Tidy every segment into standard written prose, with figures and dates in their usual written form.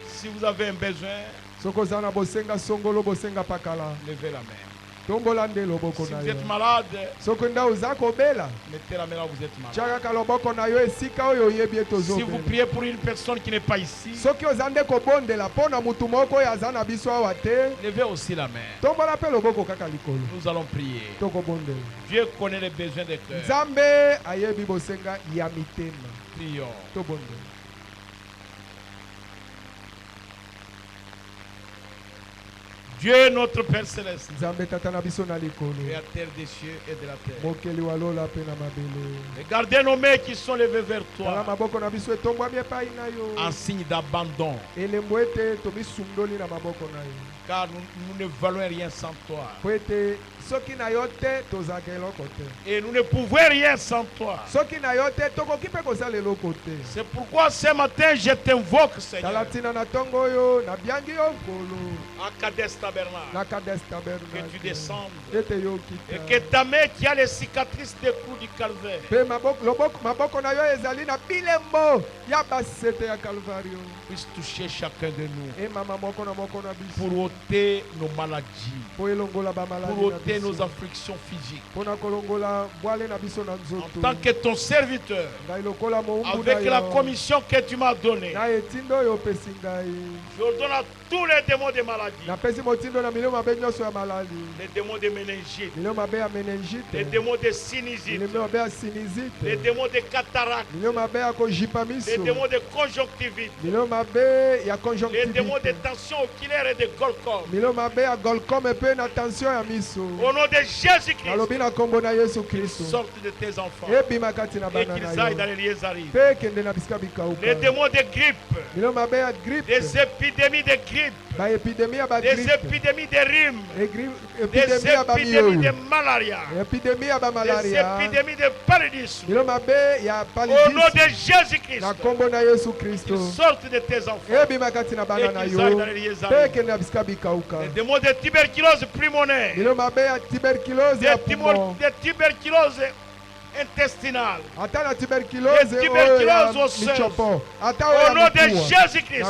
Si vous avez un besoin, levez la main. Si vous êtes malade, mettez la main là où vous êtes malade. Si vous priez pour une personne qui n'est pas ici, levez aussi la main. Nous allons prier. Dieu connaît les besoins des cœurs. Prions. Dieu notre Père Céleste, Créateur des cieux et de la terre. Regardez nos mains qui sont levées vers toi en signe d'abandon. Car nous ne valons rien sans toi. Et nous ne pouvons rien sans toi. C'est pourquoi ce matin je t'invoque, Seigneur. À Kadesh Tabernacle, que tu descendes et que ta main qui a les cicatrices des clous du calvaire puisse toucher chacun de nous pour ôter nos maladies, pour ôter nos afflictions physiques. En tant que ton serviteur, avec la commission que tu m'as donnée, je ordonne à tous les démons de maladie, les démons de méningite, les démons de sinusite, les démons de cataracte, les démons de conjonctivite, les démons de tension oculaire et de Golcom. Au nom de Jésus-Christ, sortent de tes enfants et qu'ils aillent dans les lieux arides. Les démons de grippe, des épidémies de grippe, des épidémies de rhume, des épidémies de malaria, des épidémies de paludisme. Au nom de Jésus-Christ, qu'ils sortent de tes enfants et qu'ils aillent dans les lieux arides. Les démons de tuberculose pulmonaire, de tuberculose intestinale, de tuberculose osseuse. Au nom de Jésus-Christ,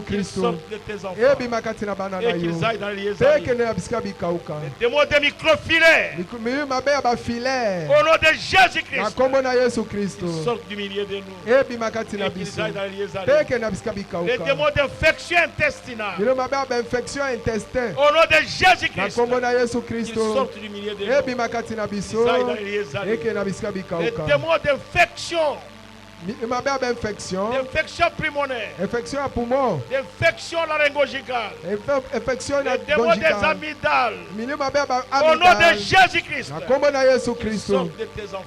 qu'ils sortent de tes enfants et qu'ils aillent dans les lieux arides. Les démons de microfilaires, au nom de Jésus-Christ, qu'ils sortent du milieu de nous et qu'ils aillent dans les lieux arides. Les démons d'infection intestinale, au nom de Jésus-Christ, qu'ils sortent du milieu de nous et qu'ils aillent dans les lieux arides. Les démons d'infection, d'infection pulmonaire, d'infection laryngogicale, les démons des amygdales, au nom de Jésus-Christ, qu'ils sortent de tes enfants,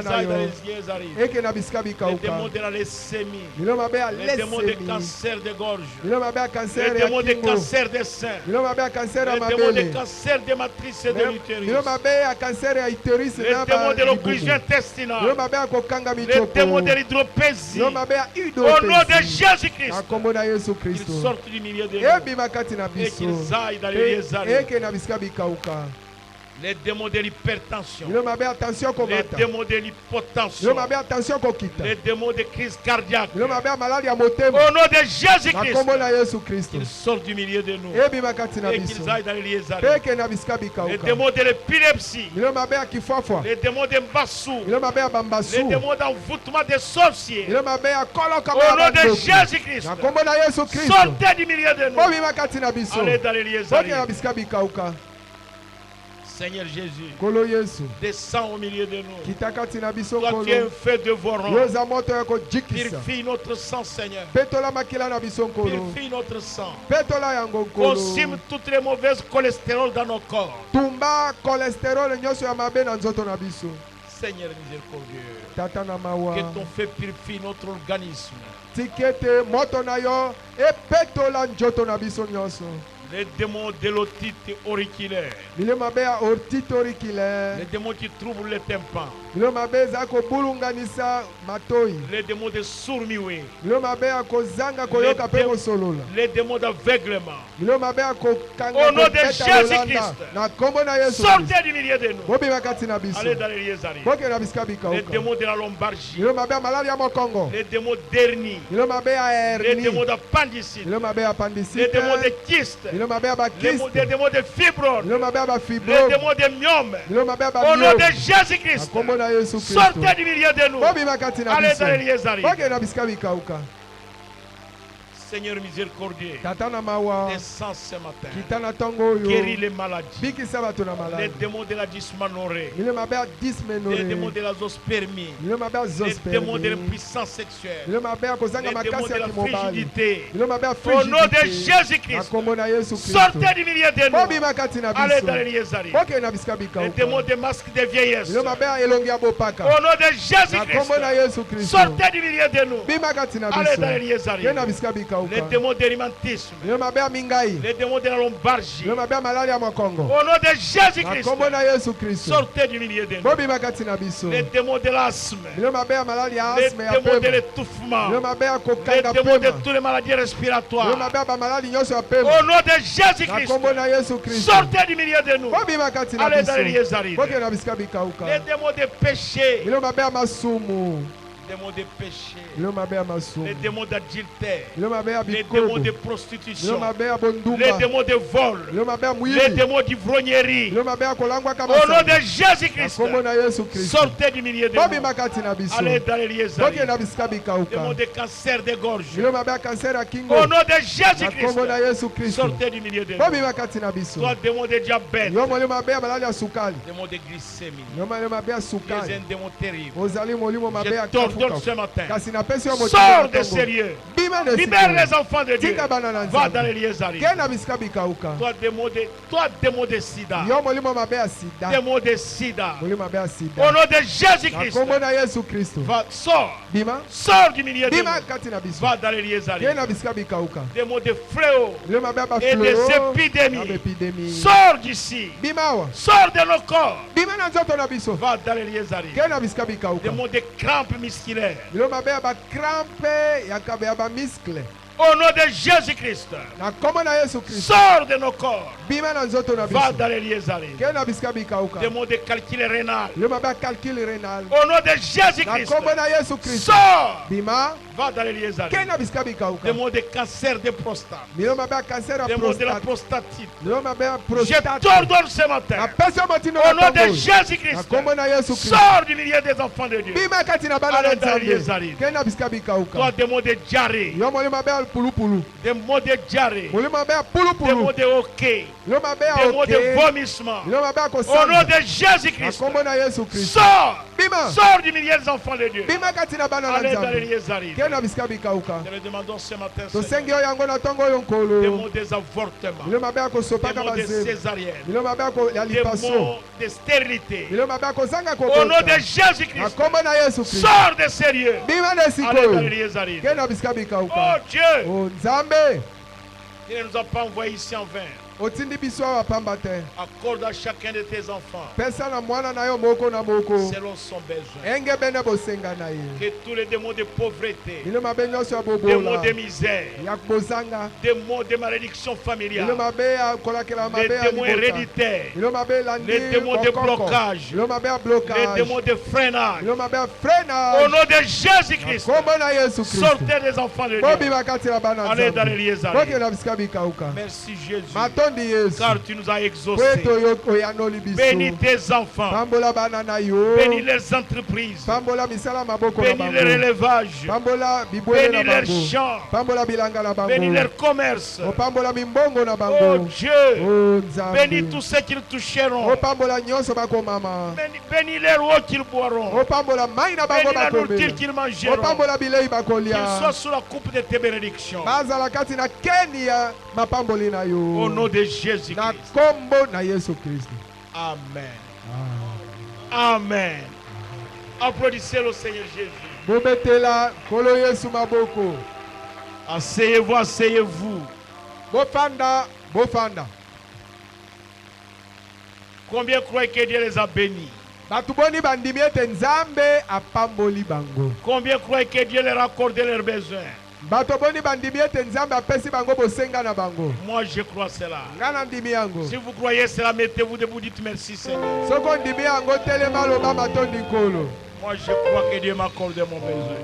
qu'ils aillent dans les lieux arides. Les démons de la leucémie, les démons de cancer de gorge, les démons de cancer des seins, les démons de cancer des matrices et de l'utérus, les démons de l'occlusion intestinale, les démons de l'hydropésie. Au nom de Jésus-Christ, qu'ils sortent du milieu de nous et qu'ils aillent dans les lieux arides. Les démons de l'hypertension, les démons de l'hypotension, les démons de crise cardiaque. Au nom de Jésus-Christ, qu'ils sortent du milieu de nous et qu'ils aillent dans les lieux arides. Les démons de l'épilepsie, les démons d'embassou, les démons d'envoûtement des sorciers. Au nom de Jésus-Christ, sortez du milieu de nous. Allez dans les lieux arides. Seigneur Jésus, descends au milieu de nous. Toi, tu es un feu dévorant. Purifie notre sang, Seigneur. Purifie notre sang. Consume toutes les mauvaises cholestérol dans nos corps. Seigneur miséricordieux, que ton feu purifie notre organisme. Les démons de l'otite auriculaire. Les démons qui troublent les tympans. Les démons de sourds-muets. Les démons d'aveuglement. Au nom de Jésus-Christ, sortez du milieu de nous. Allez dans les liaisons. Les démons de la lombalgie. Les démons d'hernie. Les démons d'appendicite. Les démons de kyste. Les démons de fibromes. Les démons de myome. Au nom de Jésus-Christ, sortez du milieu de nous. Allez dans les liaisons. Seigneur miséricordieux, descends ce matin, guéris les maladies, les démons de la dysménorrhée, les démons de la zoospermie, les démons de l'impuissance sexuelle, les démons de la frigidité. Au nom de Jésus-Christ, sortez du milieu de nous. Allez dans les liaisons. Les démons des masques de vieillesse. Au nom de Jésus-Christ, sortez du milieu de nous. Allez dans les liaisons. Les démons de rhumatisme. Les démons de la lombalgie. Au nom de Jésus-Christ, sortez du milieu de nous. Les démons de l'asthme. Les démons de l'étouffement. Les démons de toutes les maladies respiratoires. Au nom de Jésus-Christ, sortez du milieu de nous. Allez dans les lieux arides. Les démons de péché. Les démons de péché, les démons d'adultère, les démons de prostitution, les démons de vol, les démons d'ivrognerie. Au nom de Jésus-Christ, sortez du milieu de nous. Allez dans les lieux arides. Démons de cancer de gorge. Au nom de Jésus-Christ, sortez du milieu de nous. Toi, démon de diabète, démon de glycémie, tu es un démon terrible. Donne ce matin. Sors de sérieux. Libère les enfants de Dieu. Va dans les lieux arides. Toi, démon de sida. Démon de sida. Au nom de Jésus-Christ. Sors. Sors du milieu de nous. Va dans les lieux arides. Démon de fléaux et des épidémies. Sors d'ici. Sors de nos corps. Va dans les lieux arides. Démon de crampes musculaires. Au nom de Jésus-Christ, sors de nos corps. Va dans les lieux arides. Démon de calcul rénal. Au nom de Jésus-Christ, sors. Va dans les lieux arides. Démon de cancer de prostate. Démon de la prostatite. Je t'ordonne ce matin. Au nom de Jésus-Christ, sors du milieu des enfants de Dieu. Allez dans les lieux arides. Toi, démon de diarrhée. Des mots de diarrhée, des mots de hoquet, des mots de vomissement. Au nom de Jésus-Christ, sors, sors du milieu des enfants de Dieu. Allez dans les lieux arides. Nous le demandons ce matin, Seigneur. Des mots des avortements, des mots de césarienne, des mots de stérilité. Au nom de Jésus-Christ, sors de sérieux. Allez dans les lieux arides. Oh Dieu, il ne nous a pas envoyés ici en vain. Accorde à chacun de tes enfants selon son besoin. Que tous les démons de pauvreté, démons de misère, démons de malédiction familiale, les démons héréditaires, les démons de blocage, les démons de freinage, au nom de Jésus-Christ, sortez des enfants de Dieu. Allez dans les lieux arides. Merci Jésus. Car tu nous as exaucés. Bénis tes enfants. Bénis leurs entreprises. Bénis leur élevage. Bénis leurs champs. Bénis leur commerce. Oh Dieu. Bénis tous ceux qui le toucheront. Bénis les eaux qu'ils boiront. Bénis la nourriture qu'ils mangeront. Qu'ils soient sous la coupe de tes bénédictions. Au nom de Jésus-Christ. Amen. Amen. Applaudissez le Seigneur Jésus. Asseyez-vous, asseyez-vous. Bofanda. Combien croient que Dieu les a bénis? Combien croient que Dieu leur a accordé leurs besoins? Moi je crois cela. Si vous croyez cela, mettez-vous debout, dites merci Seigneur. Moi je crois que Dieu m'a accordé mon besoin.